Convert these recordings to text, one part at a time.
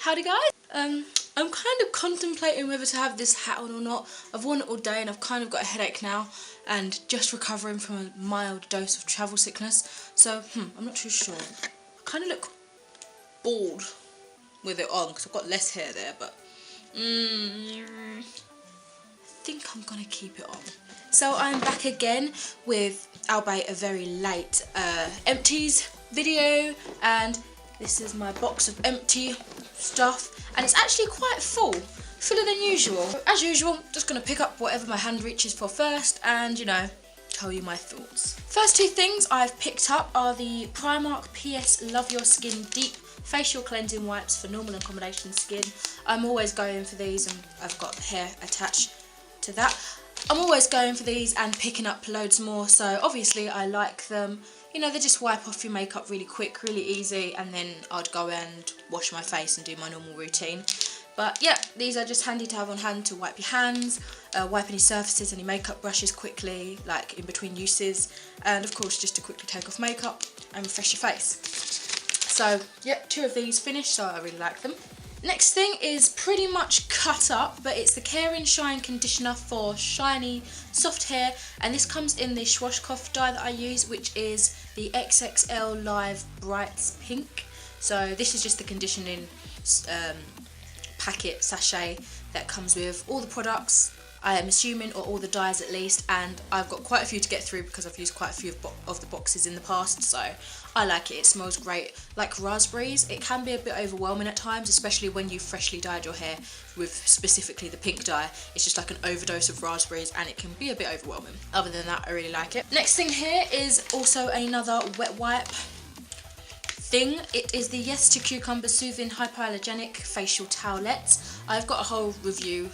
Howdy guys. I'm kind of contemplating whether to have this hat on or not. I've worn it all day and I've kind of got a headache now and just recovering from a mild dose of travel sickness. So, I'm not too sure. I kind of look bald with it on because I've got less hair there, but I think I'm gonna keep it on. So I'm back again with, albeit a very late, empties video, and this is my box of empty stuff, and it's actually quite fuller than usual. As usual, just gonna pick up whatever my hand reaches for first and, you know, tell you my thoughts. First two things I've picked up are the Primark PS Love Your Skin Deep Facial Cleansing Wipes for normal and combination skin. I'm always going for these, and I've got hair attached to that. I'm always going for these and picking up loads more, so obviously I like them. You know, they just wipe off your makeup really quick, really easy, and then I'd go and wash my face and do my normal routine. But yeah, these are just handy to have on hand to wipe your hands, wipe any surfaces, any makeup brushes quickly, like in between uses, and of course just to quickly take off makeup and refresh your face. So yeah, two of these finished, so I really like them. Next thing is pretty much cut up, but it's the Care and Shine conditioner for shiny, soft hair, and this comes in the Schwarzkopf dye that I use, which is the XXL Live Brights Pink. So this is just the conditioning packet sachet that comes with all the products, I am assuming, or all the dyes at least, and I've got quite a few to get through because I've used quite a few of the boxes in the past, so I like it. It smells great, like raspberries. It can be a bit overwhelming at times, especially when you've freshly dyed your hair with specifically the pink dye. It's just like an overdose of raspberries and it can be a bit overwhelming. Other than that, I really like it. Next thing here is also another wet wipe thing. It is the Yes to Cucumber Soothing Hypoallergenic Facial Towelettes. I've got a whole review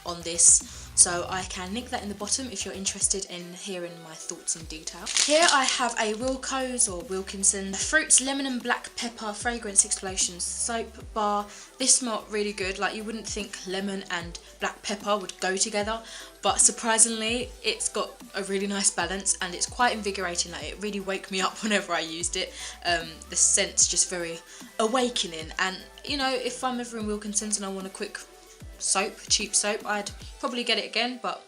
on this, so I can link that in the bottom if you're interested in hearing my thoughts in detail. Here I have a Wilko's or Wilkinson Fruits Lemon and Black Pepper Fragrance Explosion Soap Bar. This smelled really good. Like, you wouldn't think lemon and black pepper would go together, but surprisingly it's got a really nice balance and it's quite invigorating. Like, it really woke me up whenever I used it. The scent's just very awakening, and you know, if I'm ever in Wilkinson's and I want a quick soap, cheap soap, I'd probably get it again, but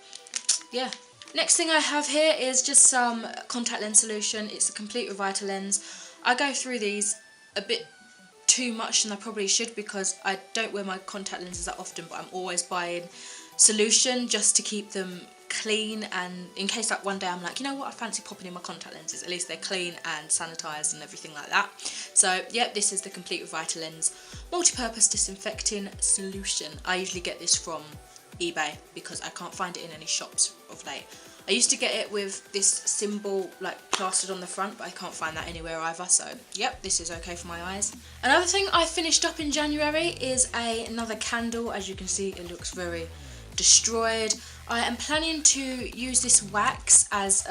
yeah. Next thing I have here is just some contact lens solution. It's a Complete Revita lens. I go through these a bit too much than I probably should because I don't wear my contact lenses that often, but I'm always buying solution just to keep them clean, and in case like one day I'm like, you know what, I fancy popping in my contact lenses, at least they're clean and sanitised and everything like that. So yep, this is the Complete Revita Lens multi-purpose disinfecting solution. I usually get this from eBay because I can't find it in any shops of late. I used to get it with this symbol like plastered on the front, but I can't find that anywhere either, so yep, this is okay for my eyes. Another thing I finished up in January is another candle. As you can see, it looks very destroyed. I am planning to use this wax as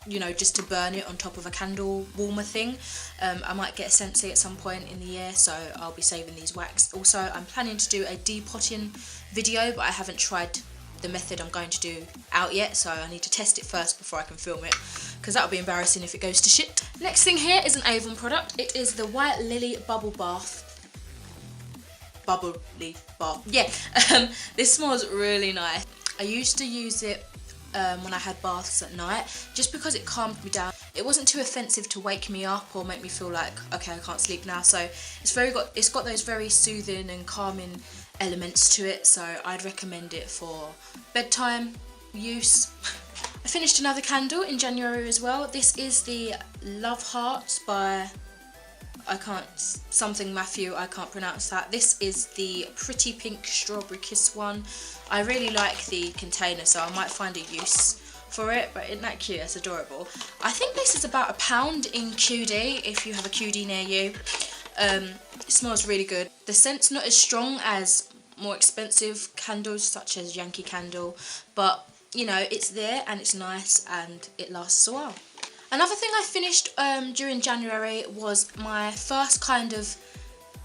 you know, just to burn it on top of a candle warmer thing. I might get a Scentsy at some point in the year, so I'll be saving these wax. Also, I'm planning to do a depotting video, but I haven't tried the method I'm going to do out yet, so I need to test it first before I can film it, because that'll be embarrassing if it goes to shit. Next thing here is an Avon product. It is the White Lily Bubble Bath. Bubbly bath. Yeah, this smells really nice. I used to use it when I had baths at night, just because it calmed me down. It wasn't too offensive to wake me up or make me feel like, okay, I can't sleep now. So it's got those very soothing and calming elements to it. So I'd recommend it for bedtime use. I finished another candle in January as well. This is the Love Hearts by something Matthew, I can't pronounce that. This is the Pretty Pink Strawberry Kiss one. I really like the container, so I might find a use for it, but isn't that cute? It's adorable. I think this is about £1 in QD, if you have a QD near you. It smells really good. The scent's not as strong as more expensive candles such as Yankee Candle, but you know, it's there and it's nice and it lasts a while. Another thing I finished during January was my first kind of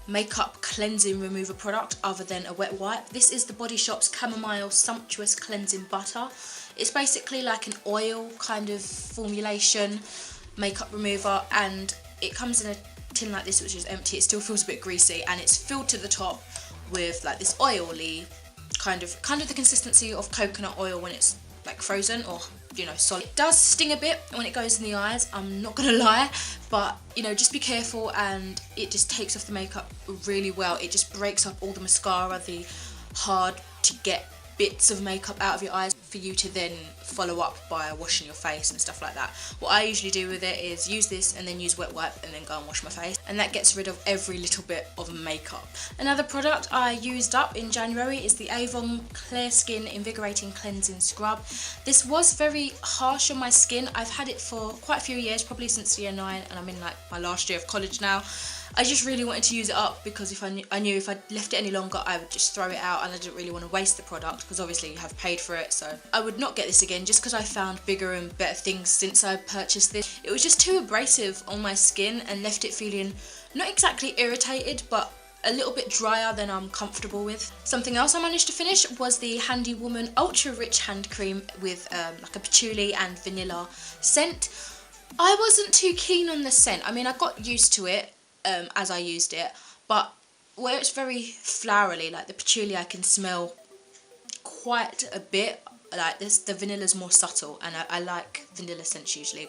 makeup cleansing remover product other than a wet wipe. This is the Body Shop's Chamomile Sumptuous Cleansing Butter. It's basically like an oil kind of formulation makeup remover, and it comes in a tin like this, which is empty, it still feels a bit greasy, and it's filled to the top with like this oily kind of the consistency of coconut oil when it's like frozen or, you know, solid. It does sting a bit when it goes in the eyes, I'm not gonna lie, but you know, just be careful, and it just takes off the makeup really well. It just breaks up all the mascara, the hard to get bits of makeup out of your eyes for you to then follow up by washing your face and stuff like that. What I usually do with it is use this and then use wet wipe and then go and wash my face, and that gets rid of every little bit of makeup. Another product I used up in January is the Avon Clear Skin Invigorating Cleansing Scrub. This was very harsh on my skin. I've had it for quite a few years, probably since year 9, and I'm in like my last year of college now. I just really wanted to use it up because if I knew if I left it any longer I would just throw it out, and I didn't really want to waste the product because obviously you have paid for it. So I would not get this again just because I found bigger and better things since I purchased this. It was just too abrasive on my skin and left it feeling not exactly irritated, but a little bit drier than I'm comfortable with. Something else I managed to finish was the Handy Woman Ultra Rich Hand Cream with like a patchouli and vanilla scent. I wasn't too keen on the scent. I mean, I got used to it as I used it, but where it's very flowery, like the patchouli, I can smell quite a bit. Like this, the vanilla's more subtle, and I like vanilla scents usually,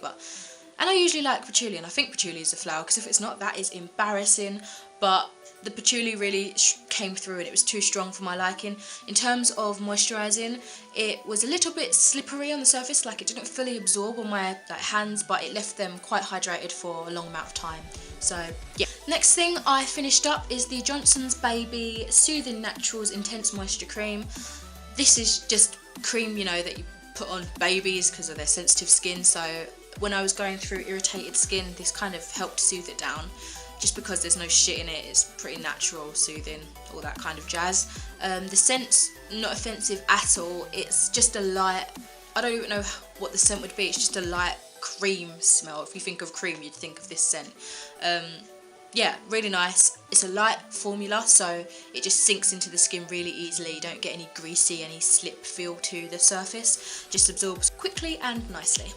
and I usually like patchouli, and I think patchouli is a flower, because if it's not, that is embarrassing. But the patchouli really came through, and it was too strong for my liking. In terms of moisturising, it was a little bit slippery on the surface, like it didn't fully absorb on my hands, but it left them quite hydrated for a long amount of time. So yeah. Next thing I finished up is the Johnson's Baby Soothing Naturals Intense Moisture Cream. This is just cream, you know, that you put on babies because of their sensitive skin. So when I was going through irritated skin, this kind of helped soothe it down. Just because there's no shit in it, it's pretty natural, soothing, all that kind of jazz. The scent's not offensive at all. It's just a light, I don't even know what the scent would be, it's just a light cream smell. If you think of cream, you'd think of this scent. Yeah, really nice. It's a light formula, so it just sinks into the skin really easily. You don't get any greasy, any slip feel to the surface. Just absorbs quickly and nicely.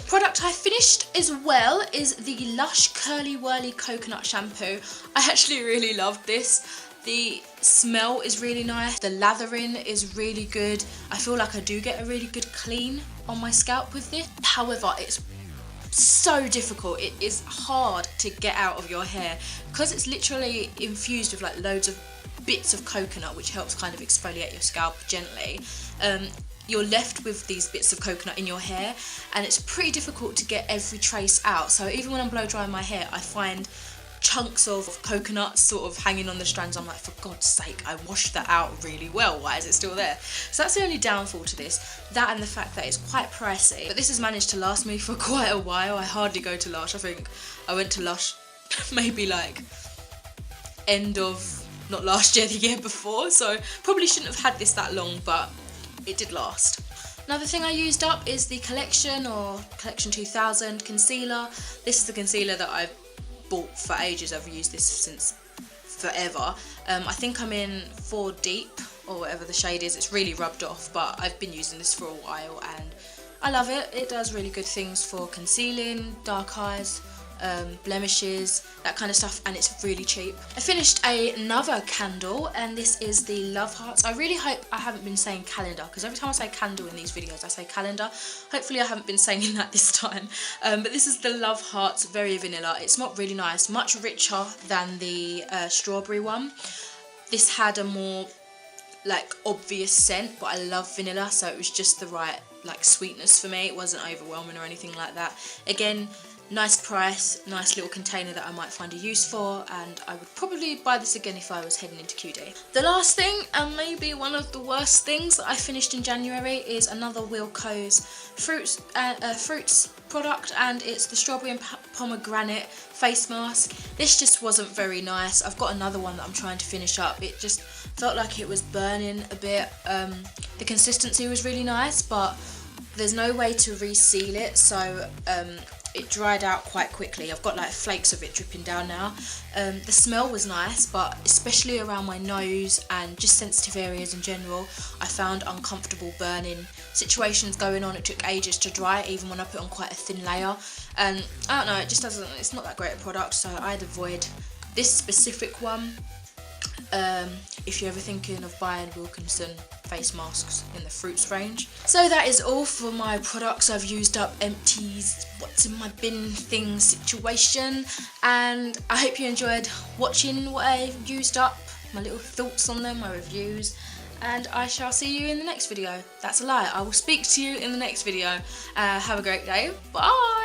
Product I finished as well is the Lush Curly Whirly Coconut Shampoo. I actually really loved this. The smell is really nice, the lathering is really good. I feel like I do get a really good clean on my scalp with this. However, it's so difficult. It is hard to get out of your hair because it's literally infused with like loads of bits of coconut, which helps kind of exfoliate your scalp gently. You're left with these bits of coconut in your hair, and it's pretty difficult to get every trace out. So even when I'm blow drying my hair, I find chunks of coconut sort of hanging on the strands. I'm like, for God's sake, I washed that out really well, why is it still there? So that's the only downfall to this, that and the fact that it's quite pricey. But this has managed to last me for quite a while. I hardly go to Lush. I think I went to Lush maybe like end of, not last year, the year before, so probably shouldn't have had this that long, but it did last. Another thing I used up is the Collection or Collection 2000 concealer. This is the concealer that I've bought for ages. I've used this since forever. I think I'm in 4 Deep or whatever the shade is. It's really rubbed off, but I've been using this for a while and I love it. It does really good things for concealing, dark eyes, blemishes, that kind of stuff, and it's really cheap. I finished another candle, and this is the Love Hearts. I really hope I haven't been saying calendar, because every time I say candle in these videos I say calendar. Hopefully I haven't been saying that this time. But this is the Love Hearts Very Vanilla. It's not really nice, much richer than the strawberry one. This had a more like obvious scent, but I love vanilla, so it was just the right like sweetness for me. It wasn't overwhelming or anything like that. Again, nice price, nice little container that I might find a use for, and I would probably buy this again if I was heading into QD. The last thing, and maybe one of the worst things that I finished in January, is another Wilko's fruits product, and it's the Strawberry and Pomegranate face mask. This just wasn't very nice. I've got another one that I'm trying to finish up. It just felt like it was burning a bit. The consistency was really nice, but there's no way to reseal it, so it dried out quite quickly. I've got like flakes of it dripping down now. The smell was nice, but especially around my nose and just sensitive areas in general, I found uncomfortable burning situations going on. It took ages to dry, even when I put on quite a thin layer. And I don't know, it just doesn't, it's not that great a product, so I'd avoid this specific one. If you're ever thinking of buying Wilkinson face masks in the fruits range. So that is all for my products I've used up, empties, what's in my bin thing situation, and I hope you enjoyed watching what I used up, my little thoughts on them, my reviews, and I shall see you in the next video. That's a lie, I will speak to you in the next video. Have a great day, bye!